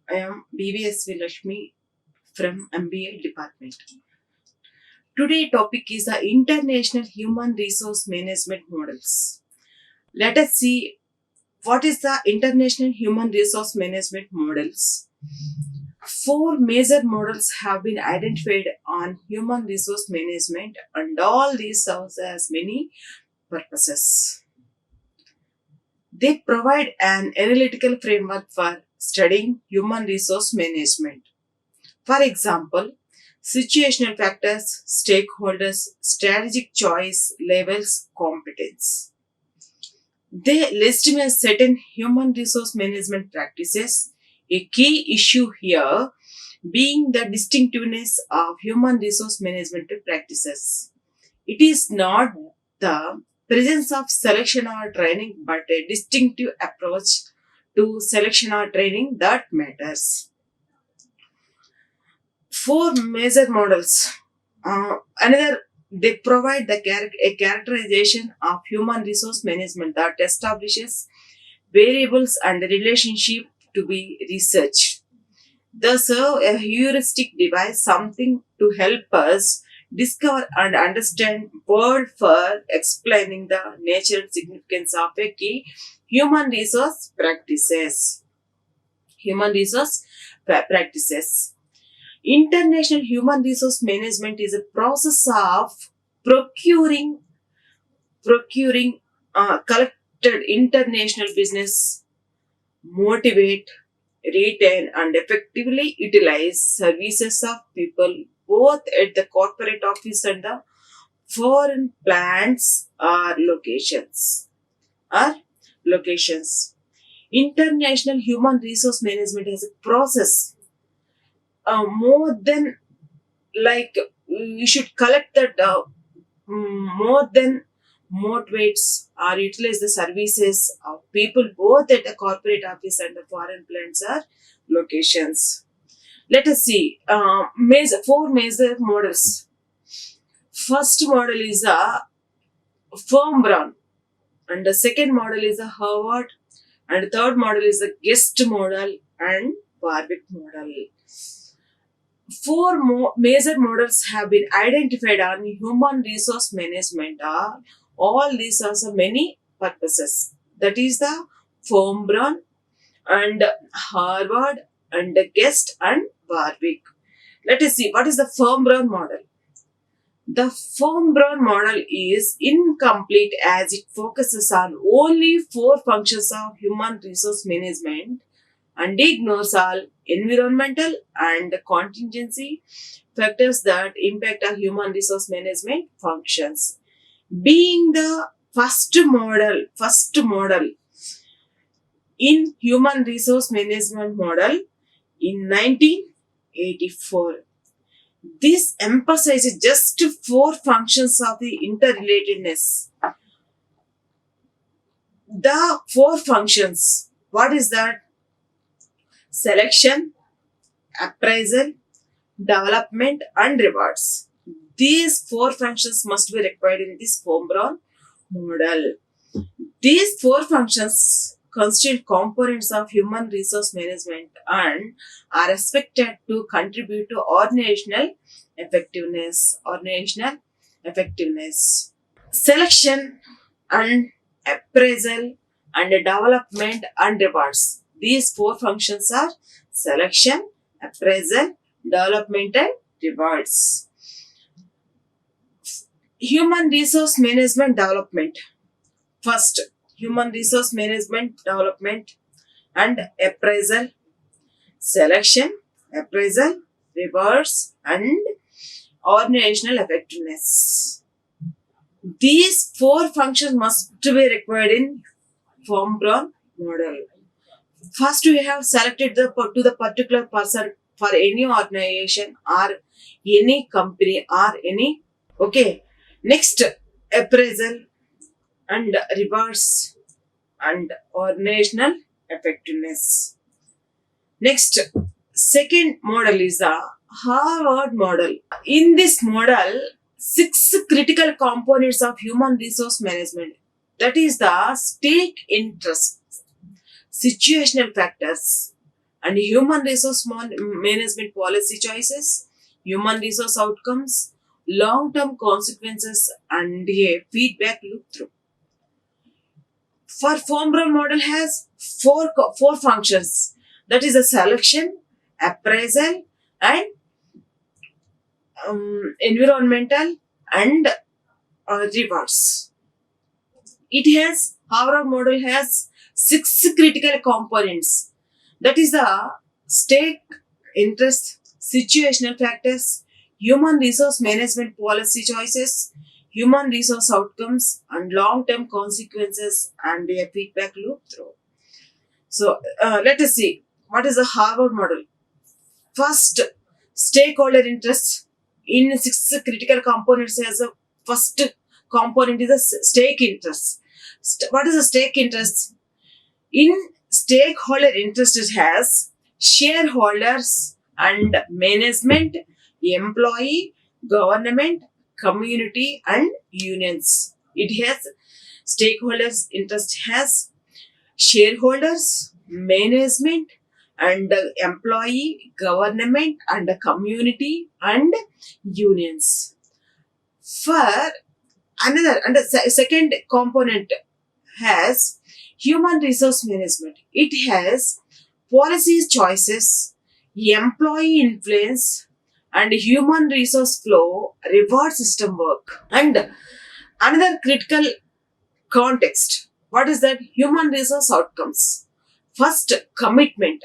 I am MBSV Lakshmi from MBA department. Today topic is the International Human Resource Management Models. Let us see what is the International Human Resource Management Models. Four major models have been identified on human resource management and all these serve as many purposes. They provide an analytical framework for studying human resource management. For example, situational factors, stakeholders, strategic choice, levels, competence. They legitimate certain human resource management practices. A key issue here being the distinctiveness of human resource management practices. It is not the presence of selection or training, but a distinctive approach to selection or training that matters. Four major models. Another, they provide a characterization of human resource management that establishes variables and relationship to be researched. They serve a heuristic device, something to help us discover and understand word for explaining the nature and significance of a key human resource practices. Human resource practices. International human resource management is a process of procuring collected international business, motivate, retain, and effectively utilize services of people both at the corporate office and the foreign plants or locations. Or locations. International human resource management is a process more than like we should collect that more than motivates or utilize the services of people both at the corporate office and the foreign plants or locations. Let us see four major models. First model is a firm Brown, and the second model is a Harvard, and the third model is a guest model and Warwick model. Four major models have been identified on human resource management. All these are so many purposes. That is the Brown and Harvard and the Guest and Warwick. Let us see what is the Brown model. The Brown model is incomplete as it focuses on only four functions of human resource management and ignores all environmental and contingency factors that impact our human resource management functions. Being the first model in human resource management model in 1984. This emphasizes just four functions of the interrelatedness. The four functions, what is that? Selection, appraisal, development, and rewards. These four functions must be required in this Brown model. These four functions constitute components of human resource management and are expected to contribute to organizational effectiveness. Selection and appraisal and development and rewards. These four functions are selection, appraisal, development, and rewards. Human resource management development. First, human resource management development and appraisal, selection, appraisal, rewards, and organizational effectiveness. These four functions must be required in Brown model. First, we have selected the particular person for any organization or any company or any. Okay. Next, appraisal and rewards and organizational effectiveness. Next, second model is the Harvard model. In this model, six critical components of human resource management, that is the stake interest, situational factors, and human resource management policy choices, human resource outcomes, long-term consequences, and a feedback loop through. For form role model has four functions, that is a selection, appraisal, and environmental and rewards. It has Harvard model has six critical components. That is the stake, interest, situational factors, human resource management policy choices, human resource outcomes, and long-term consequences, and a feedback loop through. So let us see what is the Harvard model. First, stakeholder interests in six critical components as a first component is a stake interest. What is a stake interest? In stakeholder interest, it has shareholders and management, employee, government, community, and unions. It has stakeholders interest has shareholders, management, and employee, government, and community, and unions. For another, and the second component has human resource management. It has policies choices, employee influence, and human resource flow, reward system work. And another critical context. What is that? Human resource outcomes. First, commitment,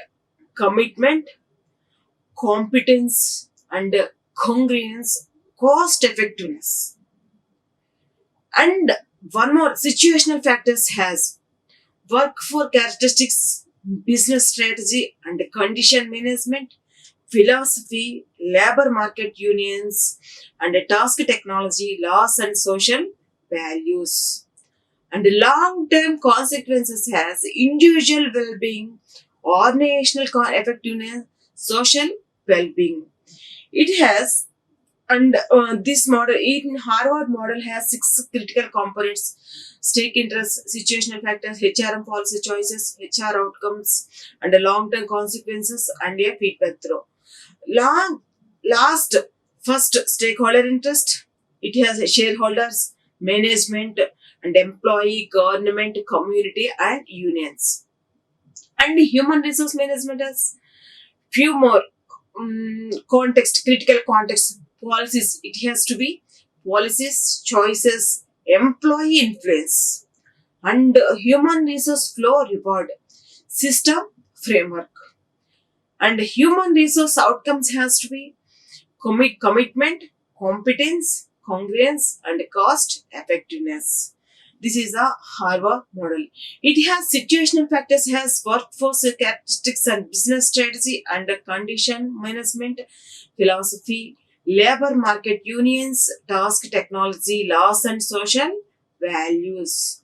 competence, and congruence, cost effectiveness. And one more, situational factors has workforce characteristics, business strategy, and condition management, philosophy, labor market unions, and task technology, laws, and social values. And long-term consequences has individual well-being, organizational effectiveness, social well-being. It has, and this model in Harvard model has six critical components: stake interest, situational factors, HRM policy choices, HR outcomes, and long-term consequences, and a feedback through. Last, first stakeholder interest. It has shareholders, management, and employee, government, community, and unions. And human resource management has few more context, critical context policies. It has to be policies, choices, employee influence, and human resource flow reward system framework. And human resource outcomes has to be commitment, competence, congruence, and cost effectiveness. This is a Harvard model. It has situational factors, has workforce characteristics and business strategy and condition management, philosophy, labor market unions, task technology, laws, and social values.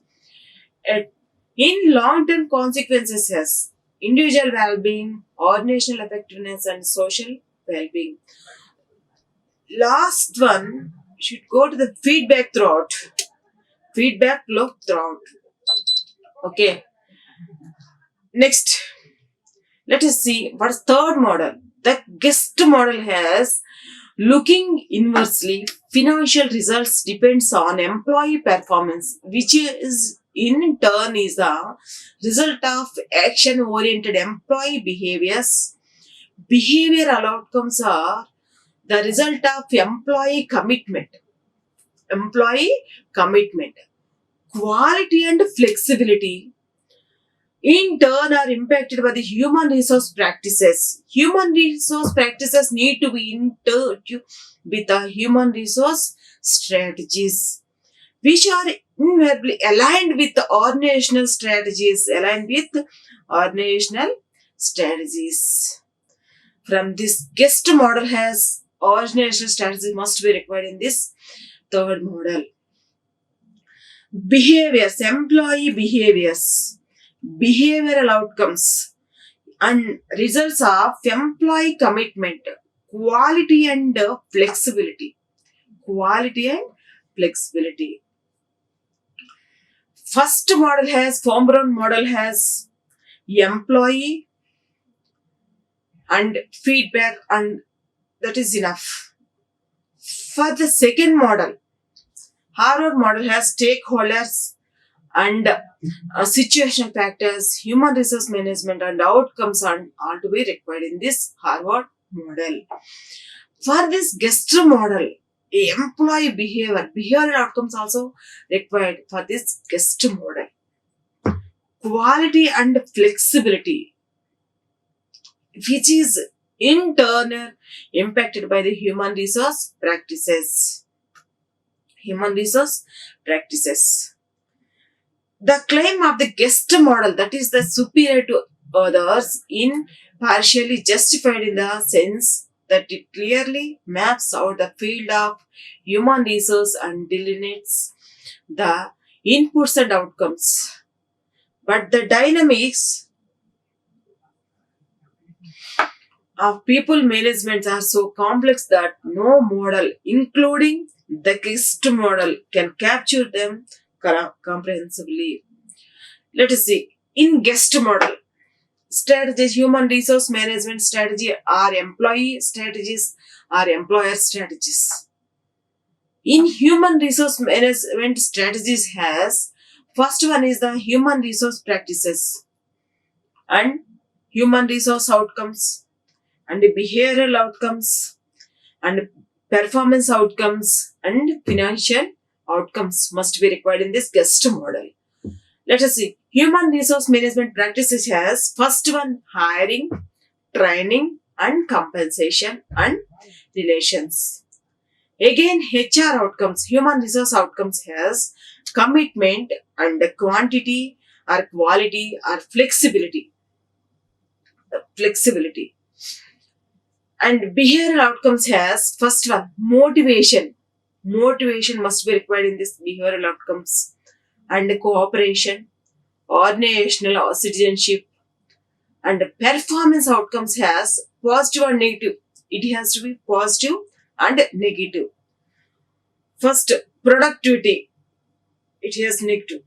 In long-term consequences has individual well-being, organizational effectiveness, and social well-being. Last one should go to the feedback throughout. Feedback loop throughout. Okay. Next, let us see what is third model. The guest model has looking inversely. Financial results depends on employee performance, which is in turn is the result of action-oriented employee behaviors. Behavioral outcomes are the result of employee commitment. Employee commitment, quality, and flexibility in turn are impacted by the human resource practices. Human resource practices need to be in touch with the human resource strategies, which are invariably aligned with the organizational strategies. From this guest model has organizational strategy must be required in this third model. Behaviors, employee behaviors, behavioral outcomes, and results of employee commitment, quality, and flexibility. Quality and flexibility. First model has, form model has employee and feedback, and that is enough. For the second model, Harvard model has stakeholders and situational factors, human resource management, and outcomes are to be required in this Harvard model. For this guest model, employee behavioral outcomes also required for this guest model. Quality and flexibility, which is in turn impacted by the human resource practices. Human resource practices. The claim of the guest model, that is the superior to others, in partially justified in the sense that it clearly maps out the field of human resource and delineates the inputs and outcomes. But the dynamics of people management are so complex that no model, including the guest model, can capture them comprehensively. Let us see. In guest model, strategies, human resource management strategy are employee strategies or employer strategies. In human resource management strategies has, first one is the human resource practices and human resource outcomes and behavioral outcomes and performance outcomes and financial outcomes must be required in this guest model. Let us see. Human resource management practices has, first one, hiring, training, and compensation and relations. Again, HR outcomes, human resource outcomes has commitment and quantity or quality or flexibility. Flexibility. And behavioral outcomes has, first one, motivation. Motivation must be required in this behavioral outcomes. And cooperation, organizational citizenship, and performance outcomes has positive and negative. It has to be positive and negative. First, productivity, it has negative.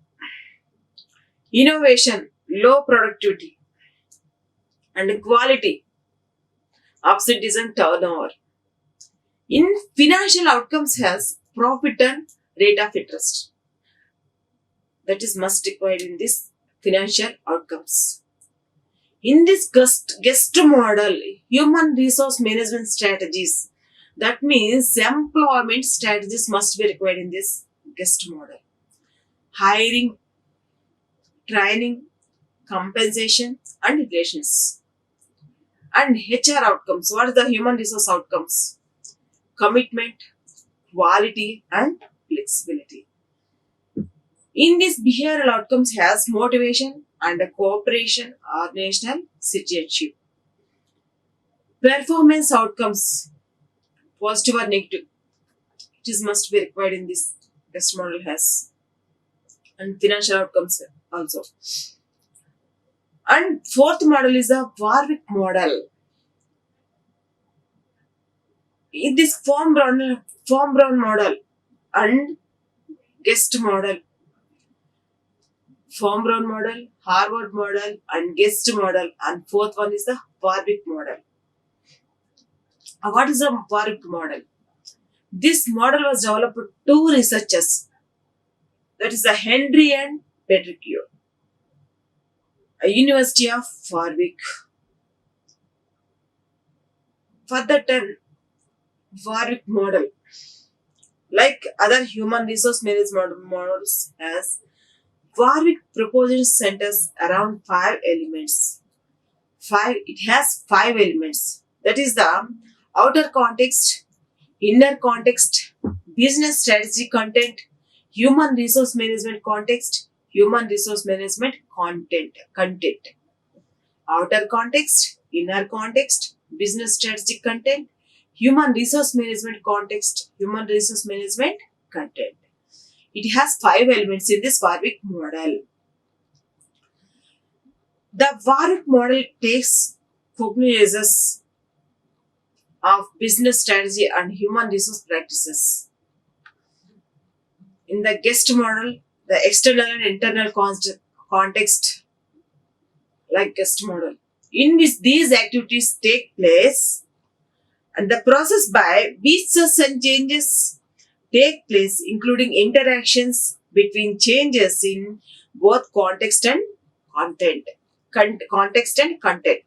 Innovation, low productivity. And quality, absenteeism, turnover. In financial outcomes has profit and rate of interest. That is must required in this financial outcomes. In this guest model, human resource management strategies, that means employment strategies must be required in this guest model. Hiring, training, compensation, and relations. And HR outcomes. What are the human resource outcomes? Commitment, quality, and flexibility. In this, behavioral outcomes has motivation and cooperation or national citizenship. Performance outcomes, positive or negative, it is must be required in this guest model has. And financial outcomes also. And fourth model is the Warwick model. In this form brown model and guest model, form brown model, Harvard model, and guest model, and fourth one is the Warwick model. What is a Warwick model? This model was developed by two researchers, that is the Henry and Petritio, a University of Warwick. For the Warwick model, like other human resource management models, has Warwick proposition centers around five elements. It has five elements. That is the outer context, inner context, business strategy content, human resource management context, human resource management content. Outer context, inner context, business strategy content, human resource management context, human resource management content. It has five elements in this Warwick model. The Warwick model takes cognizance of business strategy and human resource practices. In the guest model, the external and internal context, like guest model. in which these activities take place and the process by which such changes take place, including interactions between changes in both context and content. Context and content.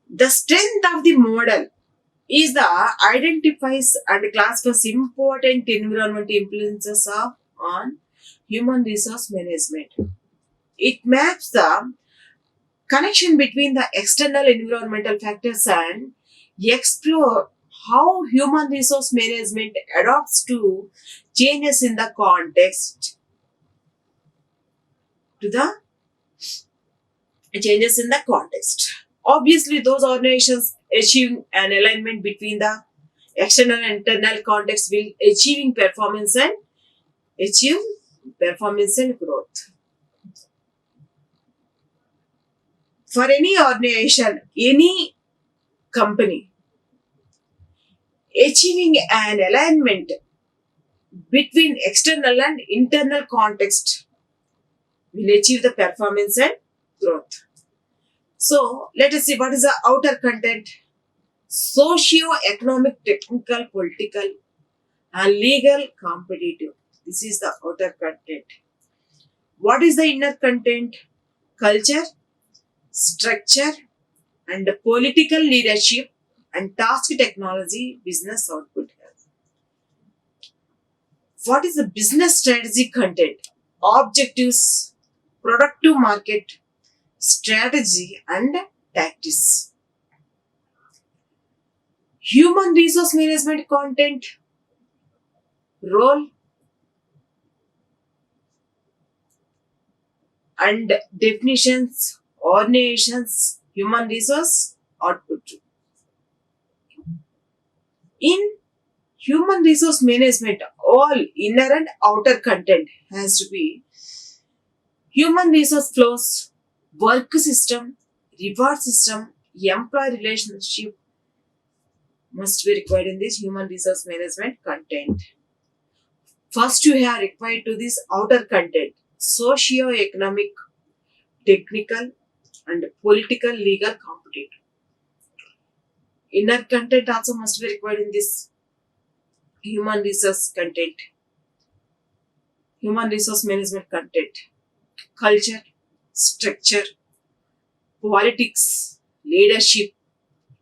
The strength of the model is the identifies and classifies important environmental influences on human resource management. It maps the connection between the external environmental factors and explore how human resource management adapts to changes in the context to the changes in the context. Obviously, those organizations achieving an alignment between the external and internal context will achieve performance and growth. For any organization, any company, achieving an alignment between external and internal context will achieve the performance and growth. So let us see what is the outer content. Socio-economic, technical, political, and legal, competitive. This is the outer content. What is the inner content? Culture, structure, and political leadership, and task technology, business output. What is the business strategy content? Objectives, product to market, strategy, and tactics. Human resource management content, role and definitions, organizations, human resource output. In human resource management, all inner and outer content has to be human resource flows, work system, reward system, employee relationship must be required in this human resource management content. First, you have required to this outer content, socio-economic, technical, and political, legal, competitive. Inner content also must be required in this human resource content, human resource management content, culture, structure, politics, leadership,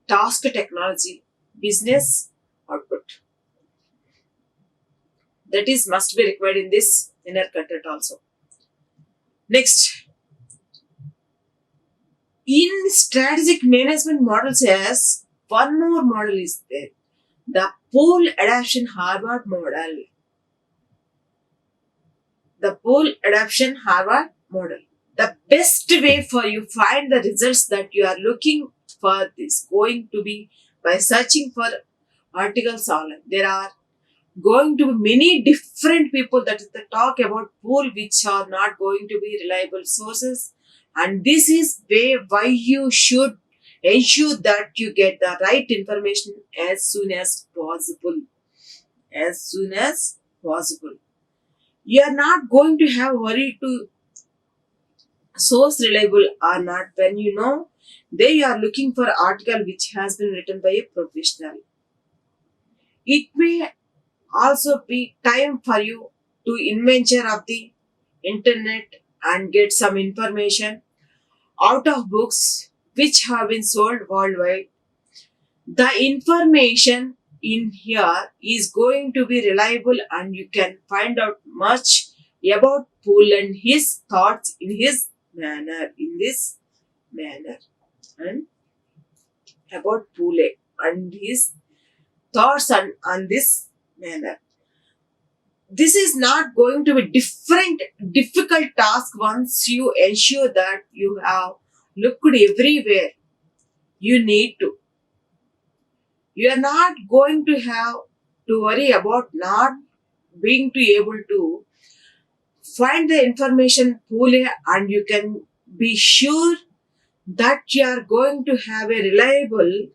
task technology, business output. That is must be required in this inner content also. Next, in strategic management models, yes, one more model is there. The pool adaptation Harvard model. The pool adaptation Harvard model. The best way for you find the results that you are looking for is going to be by searching for articles online. There are going to be many different people that talk about pool which are not going to be reliable sources, and this is why you should ensure that you get the right information as soon as possible. As soon as possible. You are not going to have worry to source reliable or not when you know they are looking for article which has been written by a professional. It may also be time for you to inventor of the internet and get some information out of books which have been sold worldwide. The information in here is going to be reliable and you can find out much about Poole and his thoughts in his manner, in this manner, and about Poole and his thoughts on this manner. This is not going to be difficult task once you ensure that you have looked everywhere you need to. You are not going to have to worry about not being to able to find the information fully, and you can be sure that you are going to have a reliable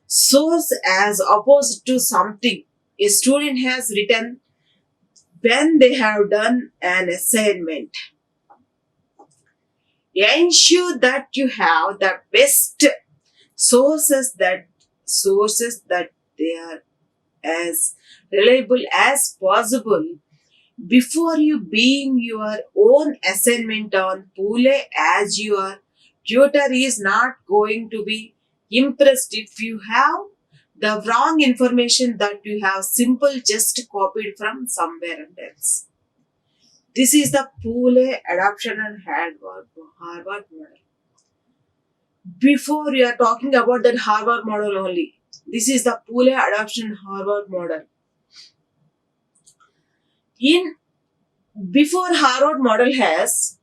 source as opposed to something a student has written when they have done an assignment. Ensure that you have the best sources that they are as reliable as possible before you being your own assignment on Pule, as your tutor is not going to be impressed if you have the wrong information that you have simple just copied from somewhere else. This is the Pule adoption and Harvard model. Before you are talking about that Harvard model only, this is the Pule adoption Harvard model. In before Harvard model has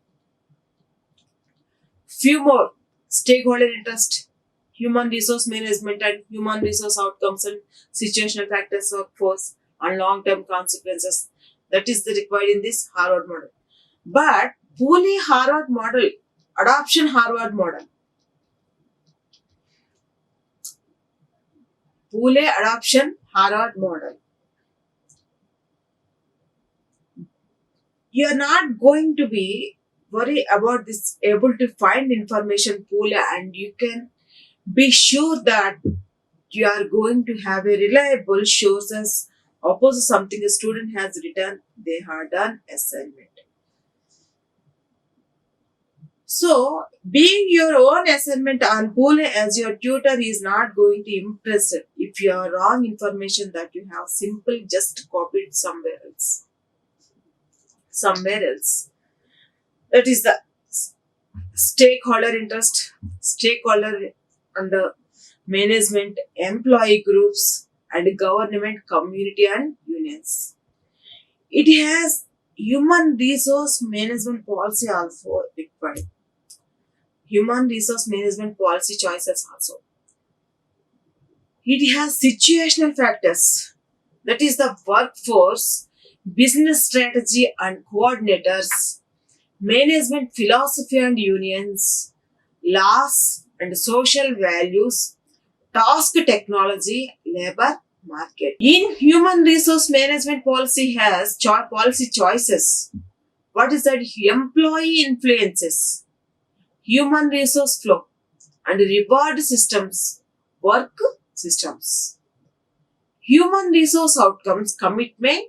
few more stakeholder interest, human resource management and human resource outcomes and situational factors, workforce and long-term consequences. That is the required in this Harvard model. But Pune Harvard model, adoption Harvard model, Pune adoption Harvard model. You are not going to be worry about this able to find information pool, and you can be sure that you are going to have a reliable sources opposite something a student has written they have done assignment. So being your own assignment on pool as your tutor is not going to impress it if you are wrong information that you have simple just copied somewhere else. That is the stakeholder interest, stakeholder under management, employee groups, and government, community, and unions. It has human resource management policy also required. Human resource management policy choices also. It has situational factors. That is the workforce, business strategy and coordinators, management philosophy and unions, laws and social values, task technology, labor market. In human resource management policy has policy choices. What is that? Employee influences, human resource flow, and reward systems, work systems. Human resource outcomes, commitment,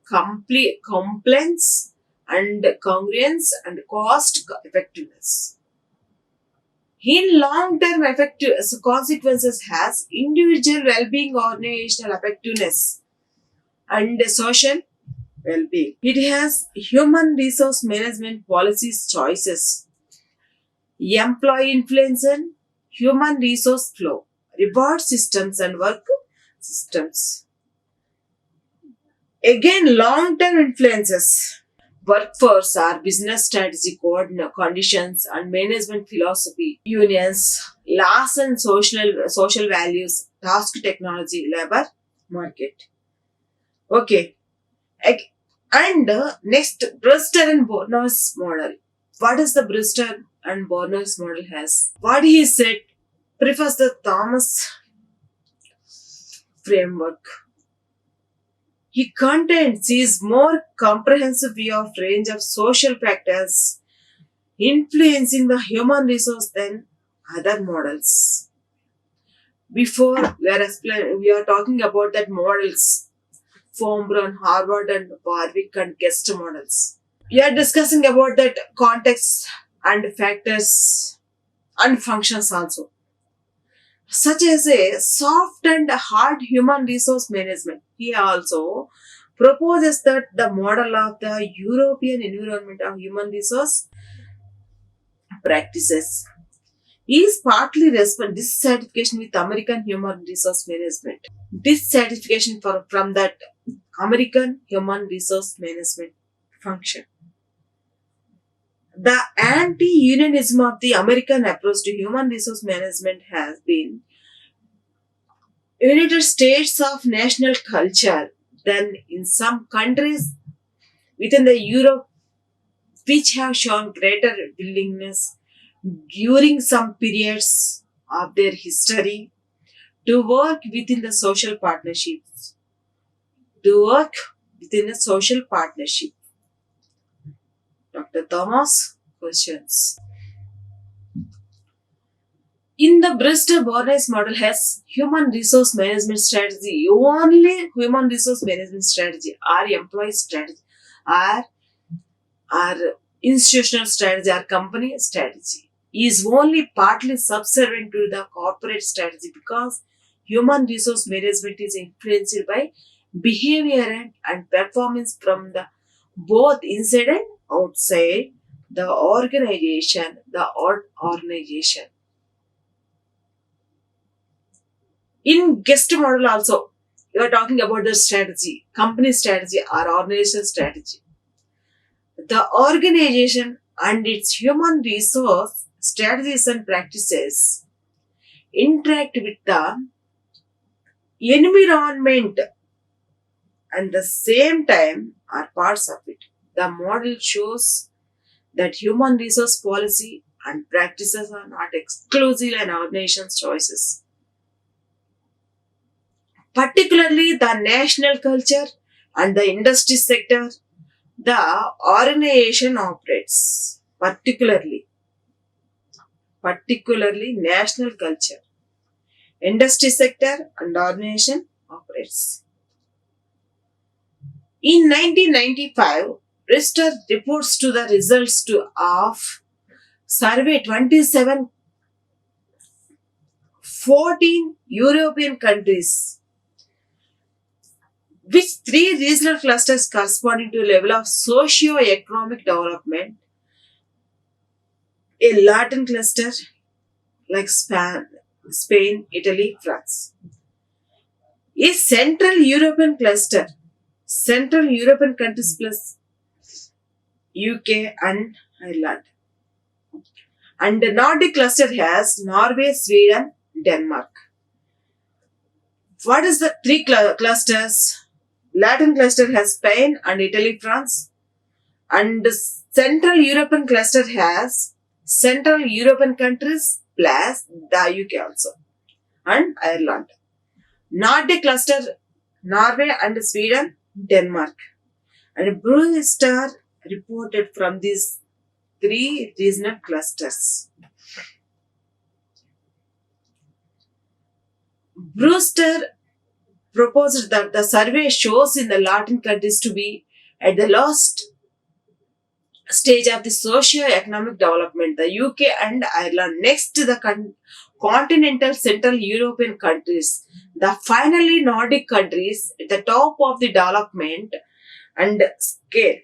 compliance, and congruence and cost effectiveness. In long-term effective consequences has individual well-being, organizational effectiveness, and social well-being. It has human resource management policies choices, employee influence and human resource flow, reward systems and work systems. Again, long-term influences. Workforce are business strategy, conditions, and management philosophy, unions, laws and social values, task technology, labor market. Okay. And next, Brewster and Bonner's model. What is the Brewster and Bonner's model has? What he said prefers the Thomas framework. He contains his more comprehensive view of range of social factors influencing the human resource than other models. Before we are talking about that models, Fombrun, Harvard and Warwick and Guest models. We are discussing about that context and factors and functions also, such as a soft and hard human resource management. He also proposes that the model of the European environment of human resource practices is partly dissatisfaction with American human resource management. Dissatisfaction from that American human resource management function. The anti-unionism of the American approach to human resource management has been United States of national culture than in some countries within the Europe which have shown greater willingness during some periods of their history to work within the social partnerships. To work within a social partnership. Dr. Thomas questions. In the Bristol-Bonnet model has human resource management strategy, only human resource management strategy or employee strategy or institutional strategy or company strategy is only partly subservient to the corporate strategy because human resource management is influenced by behavior and performance from the both inside and outside the organization. In guest model also, you are talking about the strategy, company strategy or organization strategy. The organization and its human resource strategies and practices interact with the environment and the same time are parts of it. The model shows that human resource policy and practices are not exclusive an organization's choices. Particularly the national culture and the industry sector, the organization operates. Particularly national culture, industry sector and organization operates. In 1995, Rister reports to the results of survey 14 European countries, which three regional clusters corresponding to a level of socio-economic development, a Latin cluster like Spain, Italy, France, a Central European cluster, Central European countries plus UK and Ireland. And the Nordic cluster has Norway, Sweden, Denmark. What is the three clusters? Latin cluster has Spain and Italy, France. And the Central European cluster has Central European countries plus the UK also and Ireland. Nordic cluster, Norway and Sweden, Denmark. And Brewster reported from these three regional clusters. Brewster proposed that the survey shows in the Latin countries to be at the last stage of the socio-economic development, the UK and Ireland next to the continental Central European countries, the finally Nordic countries at the top of the development and scale.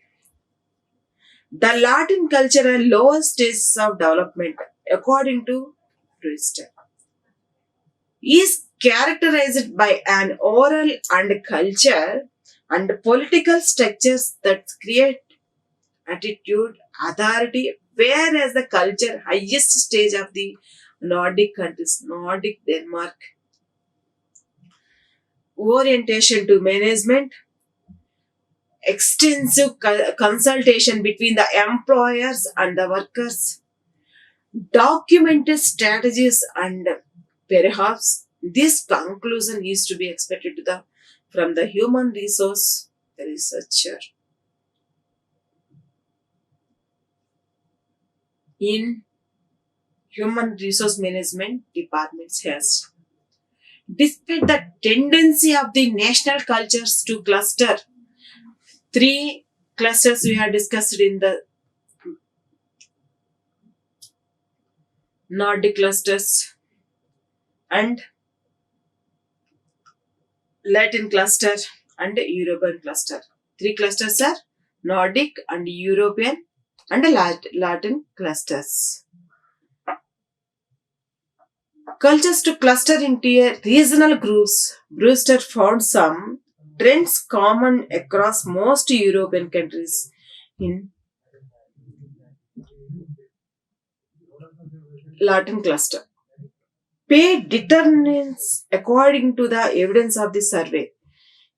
The Latin culture at lower stages of development, according to Brewster, is characterized by an oral and culture and political structures that create attitude, authority, whereas the culture highest stage of the Nordic countries, Nordic Denmark, orientation to management, extensive consultation between the employers and the workers, documented strategies, and perhaps this conclusion is to be expected from the human resource researcher. In human resource management departments has. Despite the tendency of the national cultures to cluster, three clusters we have discussed in the Nordic clusters and Latin cluster and European cluster. Three clusters are Nordic and European and Latin clusters. Cultures to cluster into regional groups. Brewster found some trends common across most European countries in Latin cluster. Pay determinants, according to the evidence of the survey,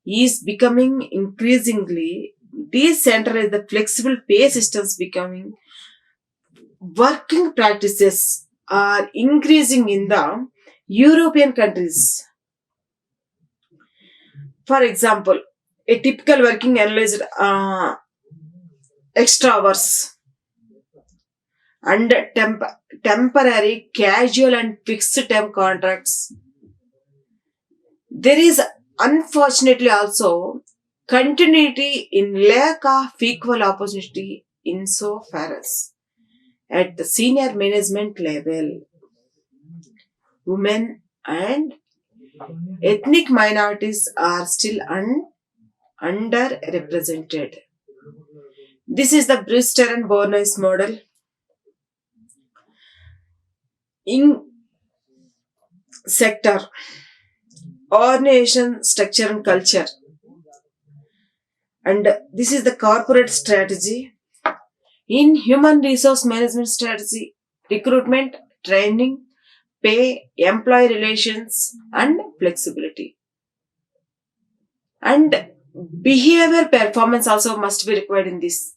is becoming increasingly decentralized. The flexible pay systems becoming working practices are increasing in the European countries. For example, a typical working analyzed extra hours and temporary, casual, and fixed term contracts. There is unfortunately also continuity in lack of equal opportunity insofar as at the senior management level, women and ethnic minorities are still underrepresented. This is the Brewster and Bornois model. In sector, organization, structure, and culture. And this is the corporate strategy. In human resource management strategy, recruitment, training, pay, employee relations, and flexibility. And behavior performance also must be required in this.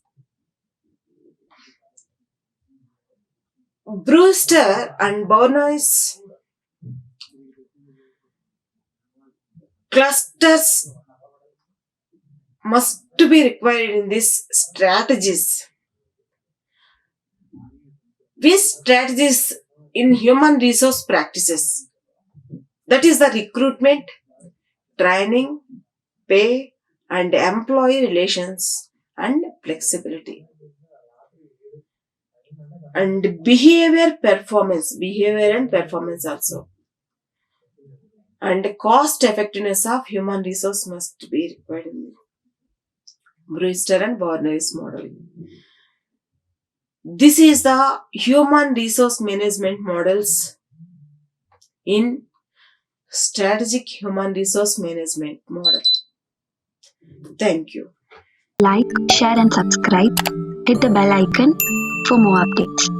Brewster and Bornois clusters must be required in these strategies. These strategies in human resource practices, that is the recruitment, training, pay, and employee relations and flexibility. And behavior and performance also. And cost effectiveness of human resource must be required in Brewster and Bornois model. This is the human resource management models in strategic human resource management model. Thank you. Like, share and subscribe. Hit the bell icon for more updates.